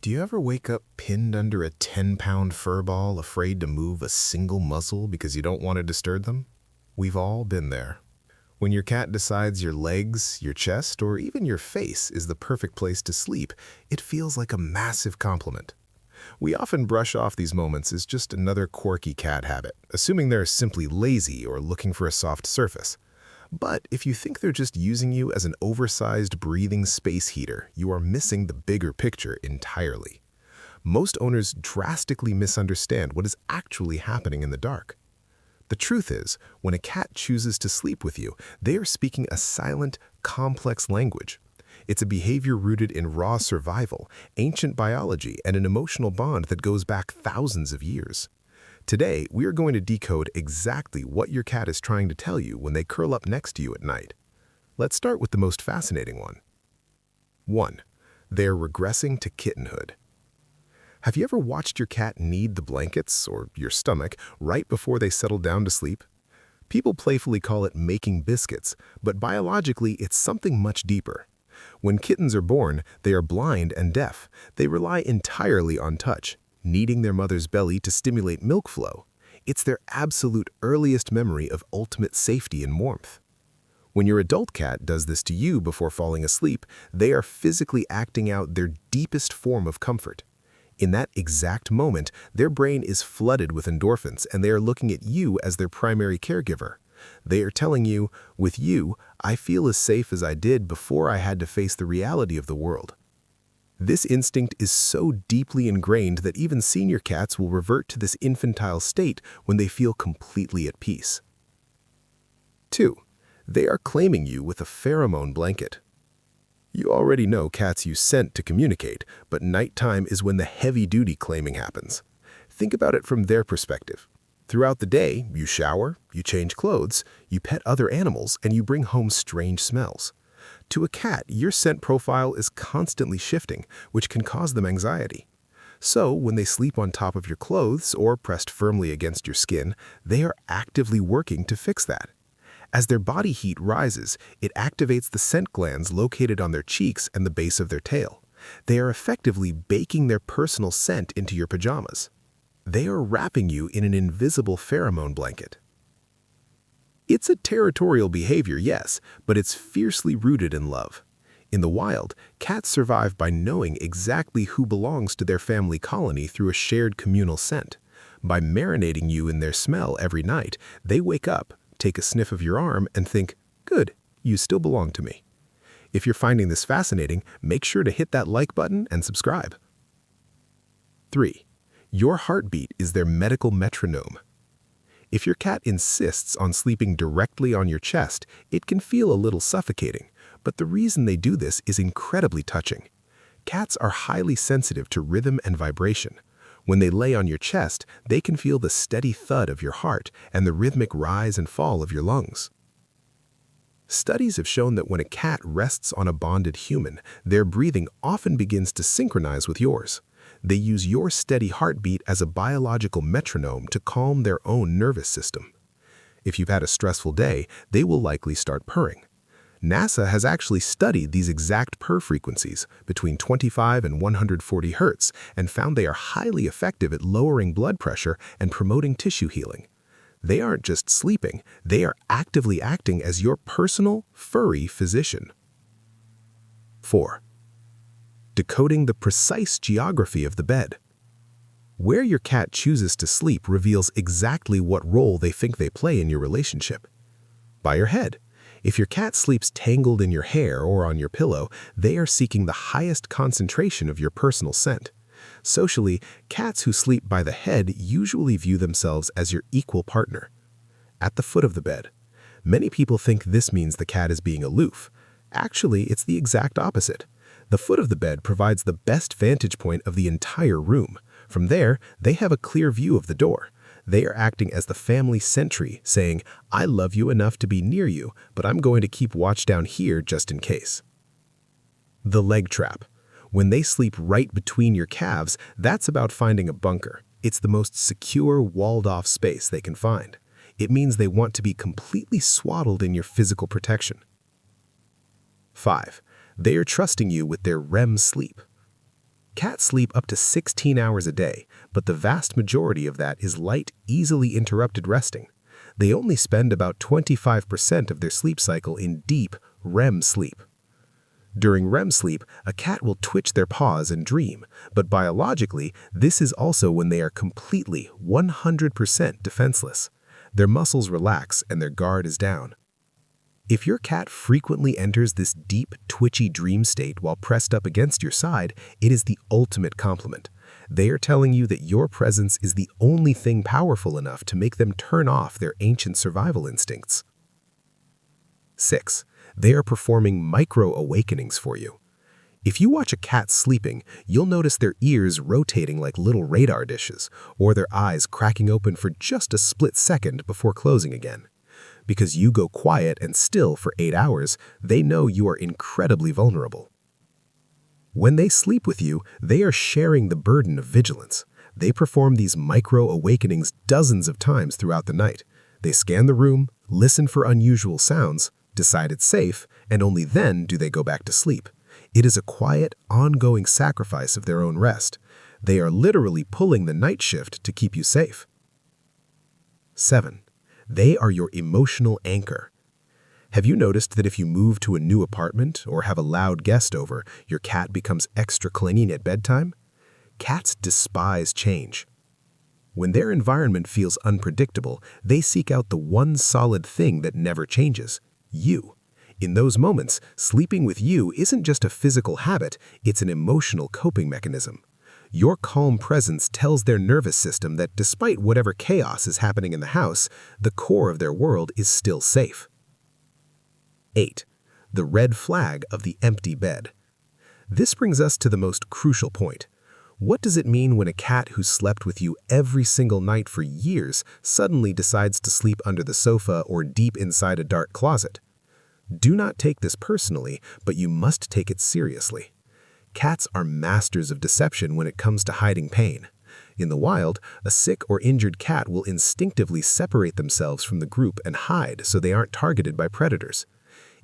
Do you ever wake up pinned under a 10-pound fur ball, afraid to move a single muscle because you don't want to disturb them? We've all been there. When your cat decides your legs, your chest, or even your face is the perfect place to sleep, it feels like a massive compliment. We often brush off these moments as just another quirky cat habit, assuming they're simply lazy or looking for a soft surface. But if you think they're just using you as an oversized breathing space heater, you are missing the bigger picture entirely. Most owners drastically misunderstand what is actually happening in the dark. The truth is, when a cat chooses to sleep with you, they are speaking a silent, complex language. It's a behavior rooted in raw survival, ancient biology, and an emotional bond that goes back thousands of years. Today, we are going to decode exactly what your cat is trying to tell you when they curl up next to you at night. Let's start with the most fascinating one. 1. They're regressing to kittenhood. Have you ever watched your cat knead the blankets, or your stomach, right before they settle down to sleep? People playfully call it making biscuits, but biologically it's something much deeper. When kittens are born, they are blind and deaf. They rely entirely on touch, kneading their mother's belly to stimulate milk flow. It's their absolute earliest memory of ultimate safety and warmth. When your adult cat does this to you before falling asleep, they are physically acting out their deepest form of comfort. In that exact moment, their brain is flooded with endorphins and they are looking at you as their primary caregiver. They are telling you, with you, I feel as safe as I did before I had to face the reality of the world. This instinct is so deeply ingrained that even senior cats will revert to this infantile state when they feel completely at peace. 2. They are claiming you with a pheromone blanket. You already know cats use scent to communicate, but nighttime is when the heavy-duty claiming happens. Think about it from their perspective. Throughout the day, you shower, you change clothes, you pet other animals, and you bring home strange smells. To a cat, your scent profile is constantly shifting, which can cause them anxiety. So, when they sleep on top of your clothes or pressed firmly against your skin, they are actively working to fix that. As their body heat rises, it activates the scent glands located on their cheeks and the base of their tail. They are effectively baking their personal scent into your pajamas. They are wrapping you in an invisible pheromone blanket. It's a territorial behavior, yes, but it's fiercely rooted in love. In the wild, cats survive by knowing exactly who belongs to their family colony through a shared communal scent. By marinating you in their smell every night, they wake up, take a sniff of your arm, and think, good, you still belong to me. If you're finding this fascinating, make sure to hit that like button and subscribe. 3. Your heartbeat is their medical metronome. If your cat insists on sleeping directly on your chest, it can feel a little suffocating, but the reason they do this is incredibly touching. Cats are highly sensitive to rhythm and vibration. When they lay on your chest, they can feel the steady thud of your heart and the rhythmic rise and fall of your lungs. Studies have shown that when a cat rests on a bonded human, their breathing often begins to synchronize with yours. They use your steady heartbeat as a biological metronome to calm their own nervous system. If you've had a stressful day, they will likely start purring. NASA has actually studied these exact purr frequencies between 25 and 140 Hz and found they are highly effective at lowering blood pressure and promoting tissue healing. They aren't just sleeping, they are actively acting as your personal, furry physician. 4. Decoding the precise geography of the bed. Where your cat chooses to sleep reveals exactly what role they think they play in your relationship. By your head. If your cat sleeps tangled in your hair or on your pillow, they are seeking the highest concentration of your personal scent. Socially, cats who sleep by the head usually view themselves as your equal partner. At the foot of the bed. Many people think this means the cat is being aloof. Actually, it's the exact opposite. The foot of the bed provides the best vantage point of the entire room. From there, they have a clear view of the door. They are acting as the family sentry, saying, I love you enough to be near you, but I'm going to keep watch down here just in case. The leg trap. When they sleep right between your calves, that's about finding a bunker. It's the most secure, walled-off space they can find. It means they want to be completely swaddled in your physical protection. 5. They are trusting you with their REM sleep. Cats sleep up to 16 hours a day, but the vast majority of that is light, easily interrupted resting. They only spend about 25% of their sleep cycle in deep REM sleep. During REM sleep, a cat will twitch their paws and dream, but biologically, this is also when they are completely 100% defenseless. Their muscles relax and their guard is down. If your cat frequently enters this deep, twitchy dream state while pressed up against your side, it is the ultimate compliment. They are telling you that your presence is the only thing powerful enough to make them turn off their ancient survival instincts. 6. They are performing micro-awakenings for you. If you watch a cat sleeping, you'll notice their ears rotating like little radar dishes, or their eyes cracking open for just a split second before closing again. Because you go quiet and still for 8 hours, they know you are incredibly vulnerable. When they sleep with you, they are sharing the burden of vigilance. They perform these micro-awakenings dozens of times throughout the night. They scan the room, listen for unusual sounds, decide it's safe, and only then do they go back to sleep. It is a quiet, ongoing sacrifice of their own rest. They are literally pulling the night shift to keep you safe. 7. They are your emotional anchor. Have you noticed that if you move to a new apartment or have a loud guest over, your cat becomes extra clingy at bedtime? Cats despise change. When their environment feels unpredictable, they seek out the one solid thing that never changes: you. In those moments, sleeping with you isn't just a physical habit, it's an emotional coping mechanism. Your calm presence tells their nervous system that despite whatever chaos is happening in the house, the core of their world is still safe. 8. The red flag of the empty bed. This brings us to the most crucial point. What does it mean when a cat who slept with you every single night for years suddenly decides to sleep under the sofa or deep inside a dark closet? Do not take this personally, but you must take it seriously. Cats are masters of deception when it comes to hiding pain. In the wild, a sick or injured cat will instinctively separate themselves from the group and hide so they aren't targeted by predators.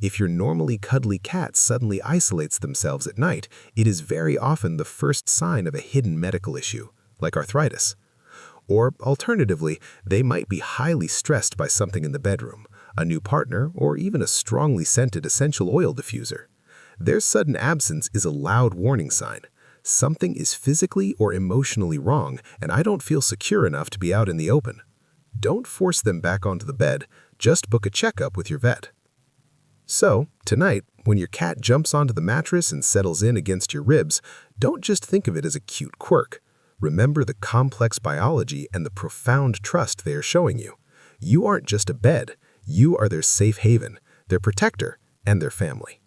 If your normally cuddly cat suddenly isolates themselves at night, it is very often the first sign of a hidden medical issue, like arthritis. Or alternatively, they might be highly stressed by something in the bedroom, a new partner, or even a strongly scented essential oil diffuser. Their sudden absence is a loud warning sign. Something is physically or emotionally wrong, and I don't feel secure enough to be out in the open. Don't force them back onto the bed, just book a checkup with your vet. So, tonight, when your cat jumps onto the mattress and settles in against your ribs, don't just think of it as a cute quirk. Remember the complex biology and the profound trust they are showing you. You aren't just a bed, you are their safe haven, their protector, and their family.